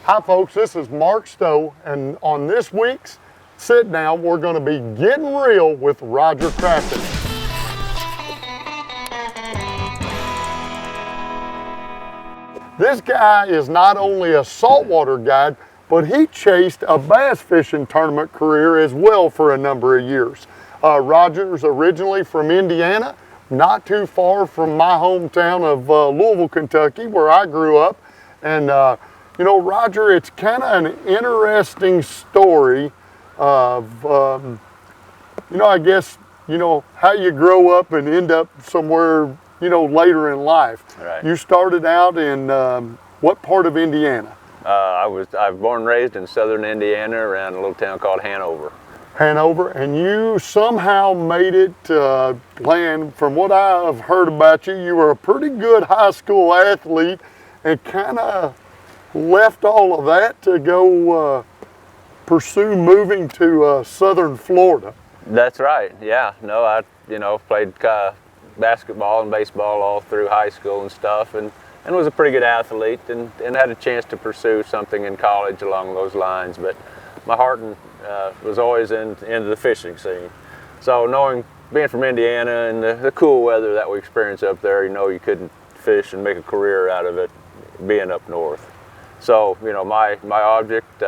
Hi folks, this is Mark Stowe, and on this week's Sit Down, we're going to be getting real with Roger Crafton. This guy is not only a saltwater guide, but he chased a bass fishing tournament career as well for a number of years. Roger's originally from Indiana, not too far from my hometown of Louisville, Kentucky, where I grew up. And you know, Roger, it's kind of an interesting story of, you know, I guess, you know, how you grow up and end up somewhere, you know, later in life. Right. You started out in what part of Indiana? I was born and raised in southern Indiana around a little town called Hanover. Hanover, and you somehow made it playing. From what I've heard about you, you were a pretty good high school athlete and kind of left all of that to go pursue moving to southern Florida. That's right. Yeah. No, I played basketball and baseball all through high school and stuff, and was a pretty good athlete, and had a chance to pursue something in college along those lines. But my heart was always into the fishing scene. So being from Indiana and the cool weather that we experience up there, you know, you couldn't fish and make a career out of it being up north. So, you know, my object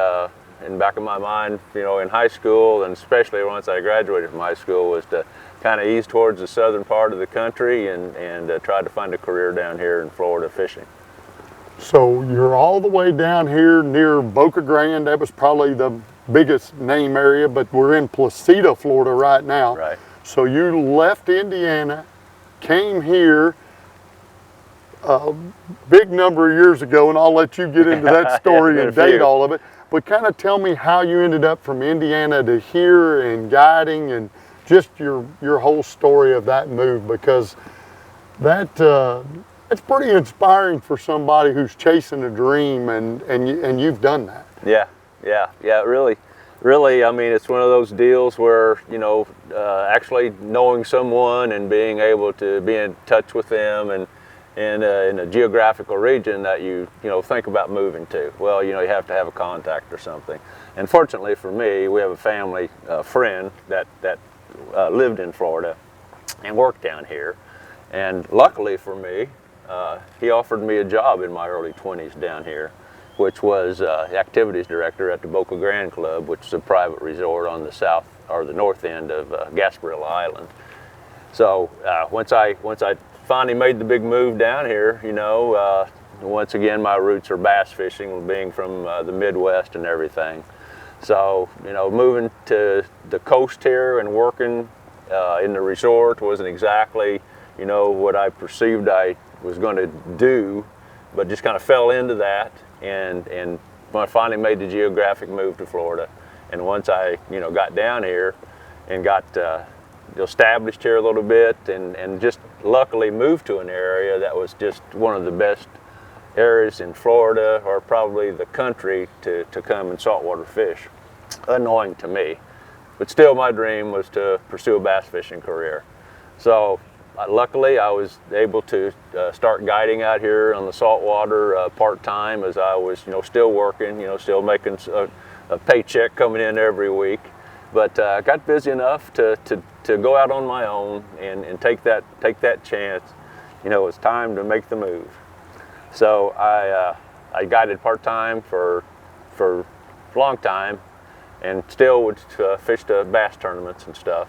in the back of my mind, you know, in high school, and especially once I graduated from high school, was to kind of ease towards the southern part of the country and try to find a career down here in Florida fishing. So you're all the way down here near Bocagrande. That was probably the biggest name area, but we're in Placida, Florida right now. Right. So you left Indiana, came here a big number of years ago, and I'll let you get into that story and date all of it. But kind of tell me how you ended up from Indiana to here and guiding, and just your whole story of that move, because that it's pretty inspiring for somebody who's chasing a dream, and you've done that. Yeah. Really. I mean, it's one of those deals where, you know, actually knowing someone and being able to be in touch with them and in a geographical region that you think about moving to. Well, you know, you have to have a contact or something. And fortunately for me, we have a family friend that lived in Florida and worked down here. And luckily for me, he offered me a job in my early 20s down here, which was activities director at the Bocagrande Club, which is a private resort on the south or the north end of Gasparilla Island. So once I finally made the big move down here, you know, once again my roots are bass fishing, being from the Midwest and everything. So, you know, moving to the coast here and working in the resort wasn't exactly, you know, what I perceived I was going to do, but just kind of fell into that. And when I finally made the geographic move to Florida, and once I, you know, got down here and got established here a little bit, and just luckily moved to an area that was just one of the best areas in Florida, or probably the country, to come and saltwater fish. Annoying to me, but still my dream was to pursue a bass fishing career. So luckily I was able to start guiding out here on the saltwater part-time, as I was, you know, still working, you know, still making a paycheck coming in every week. But I got busy enough to go out on my own and take that chance. You know, it's time to make the move. So I guided part-time for a long time, and still would fish the bass tournaments and stuff,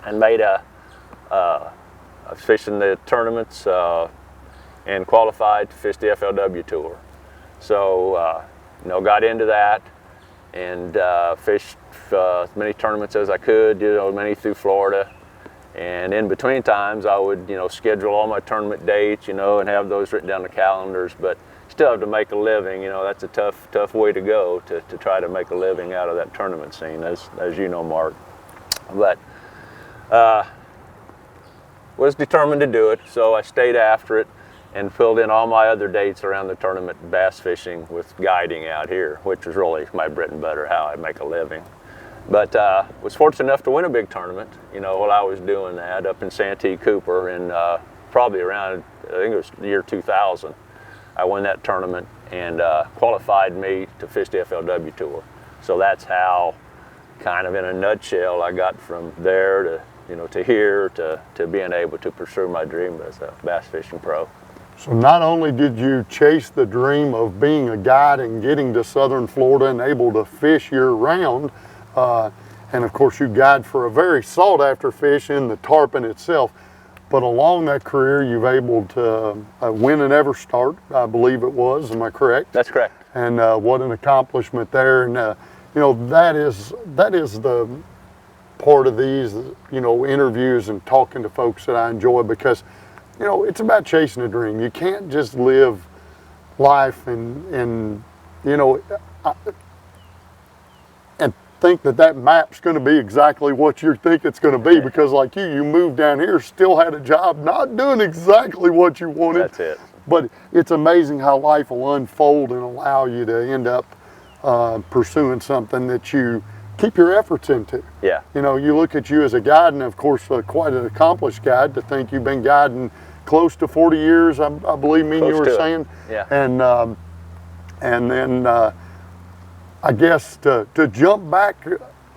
and I was fishing the tournaments and qualified to fish the FLW tour. So you know, got into that and fished as many tournaments as I could, you know, many through Florida. And in between times, I would, you know, schedule all my tournament dates, you know, and have those written down in the calendars. But still have to make a living. You know, that's a tough way to go to try to make a living out of that tournament scene, as you know, Mark. But was determined to do it, so I stayed after it and filled in all my other dates around the tournament bass fishing with guiding out here, which was really my bread and butter, how I make a living. But was fortunate enough to win a big tournament, you know, while I was doing that up in Santee Cooper, and probably around, I think it was the year 2000. I won that tournament and qualified me to fish the FLW Tour. So that's how, kind of in a nutshell, I got from there to, you know, to here to being able to pursue my dream as a bass fishing pro. So not only did you chase the dream of being a guide and getting to southern Florida and able to fish year round, and of course you guide for a very sought after fish in the tarpon itself, but along that career you've able to win an Ever Start, I believe it was, am I correct? That's correct. And what an accomplishment there. And you know, that is the part of these, you know, interviews and talking to folks that I enjoy, because you know, it's about chasing a dream. You can't just live life and you know, and think that map's going to be exactly what you think it's going to be, because like you moved down here, still had a job, not doing exactly what you wanted. That's it. But it's amazing how life will unfold and allow you to end up pursuing something that you keep your efforts into. Yeah. You know, you look at you as a guide, and of course quite an accomplished guide, to think you've been guiding close to 40 years, I believe me and you were saying. Yeah. And then I guess to jump back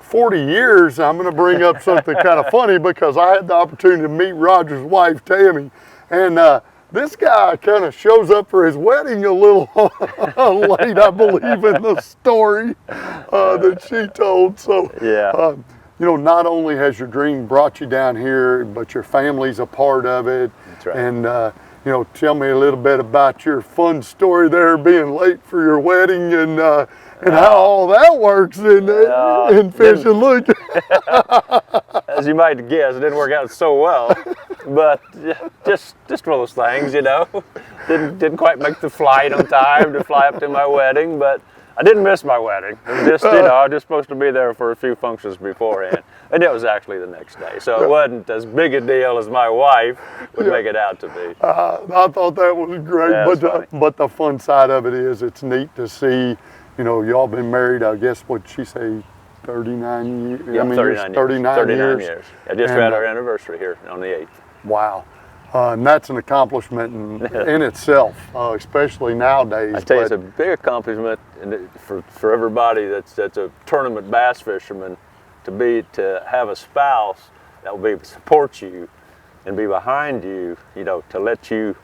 40 years, I'm going to bring up something kind of funny, because I had the opportunity to meet Roger's wife, Tammy, and this guy kind of shows up for his wedding a little late, I believe, in the story that she told. So, yeah. You know, not only has your dream brought you down here, but your family's a part of it. That's right. And, you know, tell me a little bit about your fun story there, being late for your wedding, and how all that works in fishing. Look. As you might guess, it didn't work out so well, but just one of those things, you know. Didn't quite make the flight on time to fly up to my wedding, but I didn't miss my wedding. It was just, you know, I was just supposed to be there for a few functions beforehand, and it was actually the next day, so it wasn't as big a deal as my wife would make it out to be. I thought that was great, Yeah, but the fun side of it is, it's neat to see. You know, y'all been married, I guess, what'd she say, 39 years? Yeah, I mean, 39 years. I just And, had our anniversary here on the 8th. Wow. And that's an accomplishment in itself, especially nowadays. I tell you, it's a big accomplishment for everybody that's a tournament bass fisherman, to have a spouse that will support you and be behind you, you know, to let you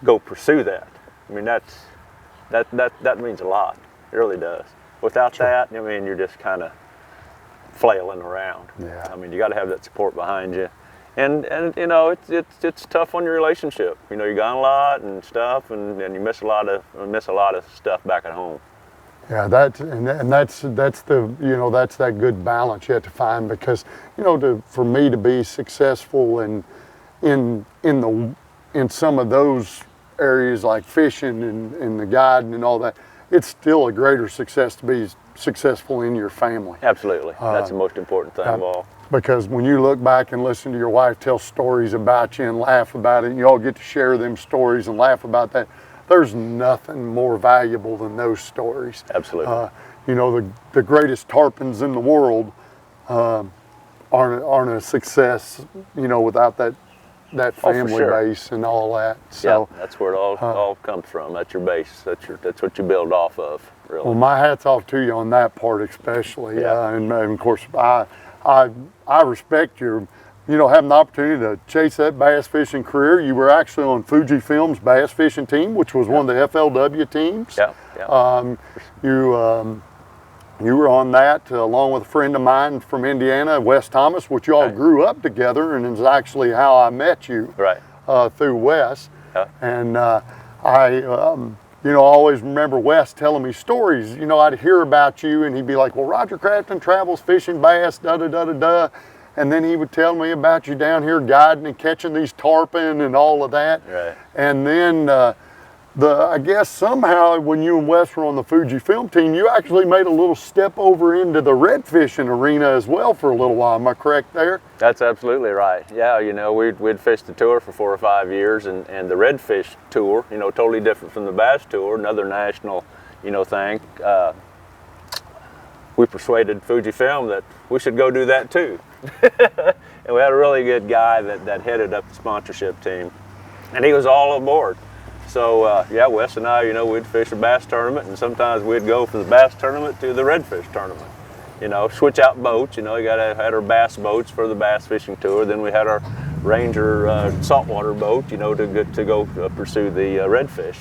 go pursue that. I mean, that means a lot. It really does. Without that, I mean, you're just kind of flailing around. Yeah. I mean, you got to have that support behind you. And you know, it's tough on your relationship. You know, you're gone a lot and stuff, and you miss a lot of stuff back at home. Yeah, that's the, you know, that's that good balance you have to find, because, you know, for me to be successful in some of those areas like fishing and the guiding and all that, it's still a greater success to be successful in your family. Absolutely, that's the most important thing of all. Because when you look back and listen to your wife tell stories about you and laugh about it, and you all get to share them stories and laugh about that, there's nothing more valuable than those stories. Absolutely. You know, the greatest tarpons in the world aren't a success, you know, without that family base and all that. So yeah, that's where it all comes from. That's your base. That's what you build off of, really. Well, my hat's off to you on that part, especially. Yeah. And of course, I respect your, you know, having the opportunity to chase that bass fishing career. You were actually on Fujifilm's bass fishing team, which was one of the FLW teams. Yeah. You were on that along with a friend of mine from Indiana, Wes Thomas, which you all grew up together, and is actually how I met you. Right. Through Wes. Yeah. And you know, I always remember Wes telling me stories. You know, I'd hear about you, and he'd be like, well, Roger Crafton travels fishing bass, da-da-da-da-da. And then he would tell me about you down here guiding and catching these tarpon and all of that. Right. And then I guess somehow when you and Wes were on the Fujifilm team, you actually made a little step over into the red fishing arena as well for a little while. Am I correct there? That's absolutely right. Yeah, you know, we'd fished the tour for 4 or 5 years, and the redfish tour, you know, totally different from the bass tour, another national, you know, thing. We persuaded Fujifilm that we should go do that too. And we had a really good guy that headed up the sponsorship team, and he was all aboard. So yeah, Wes and I, we'd fish a bass tournament, and sometimes we'd go from the bass tournament to the redfish tournament. Switch out boats. You had our bass boats for the bass fishing tour. Then we had our Ranger saltwater boat, to go pursue the redfish.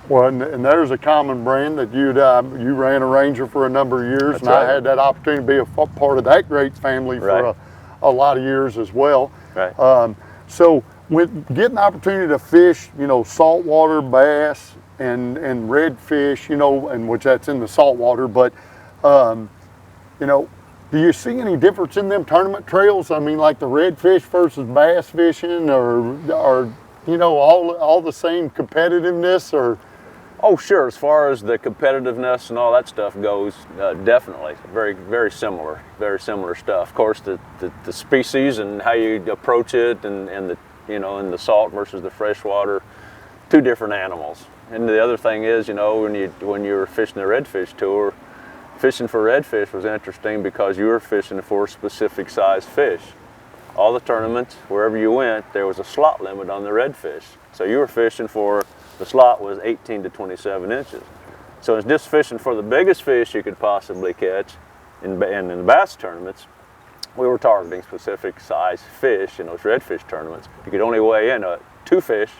Well, and there's a common brand that you ran a Ranger for a number of years, That's and right. I had that opportunity to be a part of that great family for Right. a lot of years as well. Right. So with getting the opportunity to fish, saltwater bass and redfish, and which that's in the saltwater, but do you see any difference in them tournament trails? I mean, like the redfish versus bass fishing, or all the same competitiveness, or? Oh, sure. As far as the competitiveness and all that stuff goes, definitely very, very similar. Very similar stuff. Of course, the species and how you approach it, and the in the salt versus the freshwater, two different animals. And the other thing is, when you were fishing the redfish tour, fishing for redfish was interesting because you were fishing for specific size fish. All the tournaments, wherever you went, there was a slot limit on the redfish. So you were fishing for, the slot was 18 to 27 inches. So it's just fishing for the biggest fish you could possibly catch. In the bass tournaments, we were targeting specific size fish in those redfish tournaments. You could only weigh in 2 fish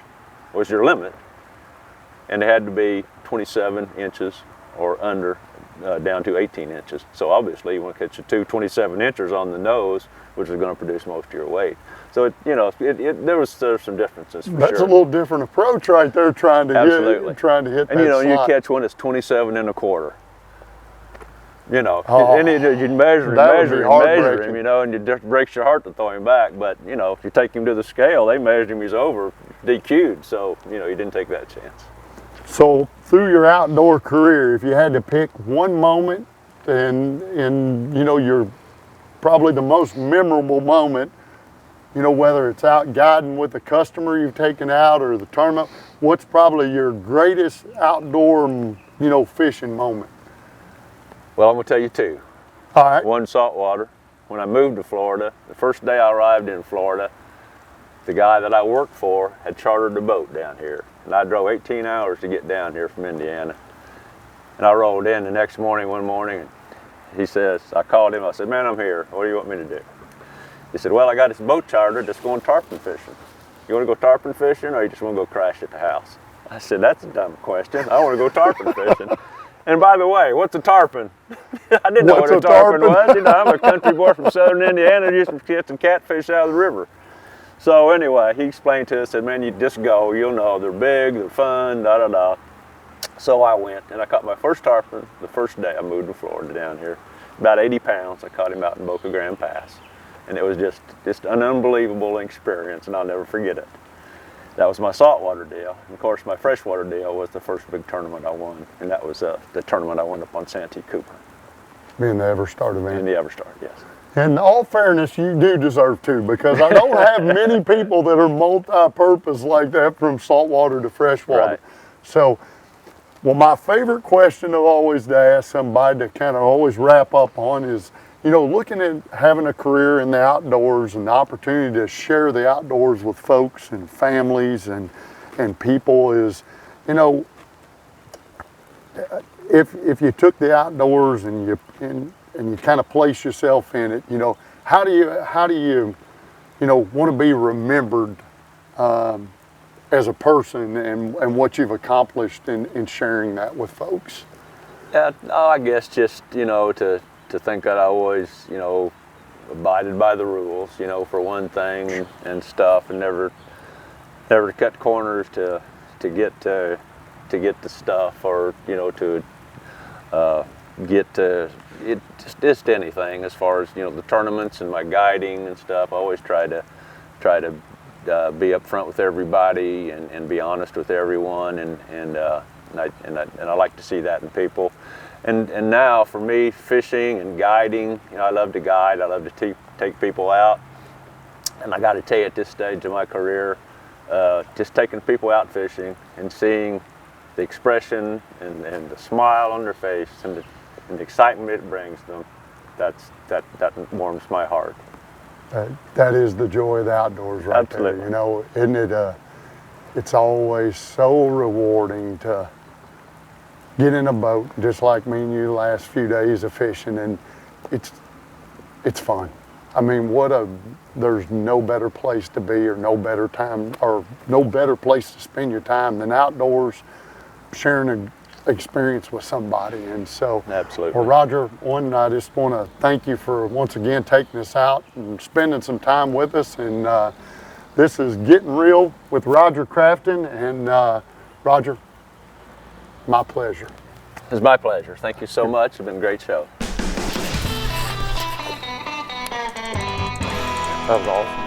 was your limit, and they had to be 27 inches or under, down to 18 inches. So obviously you want to catch a 27 inches on the nose, which is going to produce most of your weight. So there's some differences for sure. That's a little different approach right there, trying to Absolutely. hit And that you slot. catch one that's 27 and a quarter. Oh, and you measure him, and it just breaks your heart to throw him back. But if you take him to the scale, they measure him, he's over, DQ'd. So you didn't take that chance. So through your outdoor career, if you had to pick one moment in your probably the most memorable moment, whether it's out guiding with a customer you've taken out or the tournament, what's probably your greatest outdoor, fishing moment? Well, I'm gonna tell you 2. All right. One, saltwater. When I moved to Florida, the first day I arrived in Florida, the guy that I worked for had chartered a boat down here. And I drove 18 hours to get down here from Indiana. And I rolled in the next morning, one morning, and he says, I called him, I said, man, I'm here. What do you want me to do? He said, well, I got this boat chartered that's going tarpon fishing. You want to go tarpon fishing, or you just want to go crash at the house? I said, that's a dumb question. I want to go tarpon fishing. And by the way, what's a tarpon? I didn't know what a tarpon was. I'm a country boy from southern Indiana, used to catch some catfish out of the river. So anyway, he explained to us, said, man, you just go, you'll know, they're big, they're fun, da-da-da. So I went, and I caught my first tarpon the first day I moved to Florida down here. About 80 pounds, I caught him out in Bocagrande Pass. And it was just an unbelievable experience, and I'll never forget it. That was my saltwater deal. And of course, my freshwater deal was the first big tournament I won, and that was the tournament I won up on Santee Cooper. Being the EverStart event. In the EverStart, yes. In all fairness, you do deserve 2, because I don't have many people that are multi-purpose like that, from saltwater to freshwater. Right. So, well, my favorite question I've always to ask somebody to kind of always wrap up on is, looking at having a career in the outdoors and the opportunity to share the outdoors with folks and families and people is, if you took the outdoors and you kind of place yourself in it, how do you want to be remembered as a person, and what you've accomplished in sharing that with folks? Yeah, I guess just, to think that I always, abided by the rules, for one thing, and stuff, and never cut corners to get the stuff, or to get to it, just anything as far as the tournaments and my guiding and stuff. I always try to be upfront with everybody and be honest with everyone, and I like to see that in people. And now for me, fishing and guiding, I love to guide. I love to take people out. And I got to tell you, at this stage of my career, just taking people out fishing and seeing the expression and the smile on their face and the excitement it brings them, that warms my heart. That is the joy of the outdoors right Absolutely. there. Isn't it? it's always so rewarding to get in a boat, just like me and you the last few days of fishing, and it's fun. I mean, there's no better place to be, or no better time, or no better place to spend your time than outdoors, sharing an experience with somebody. And so, Absolutely. well, Roger, I just want to thank you for once again taking us out and spending some time with us. And this is Gettin Reel with Roger Crafton. And Roger, my pleasure. It's my pleasure. Thank you so much. It's been a great show. That was awesome.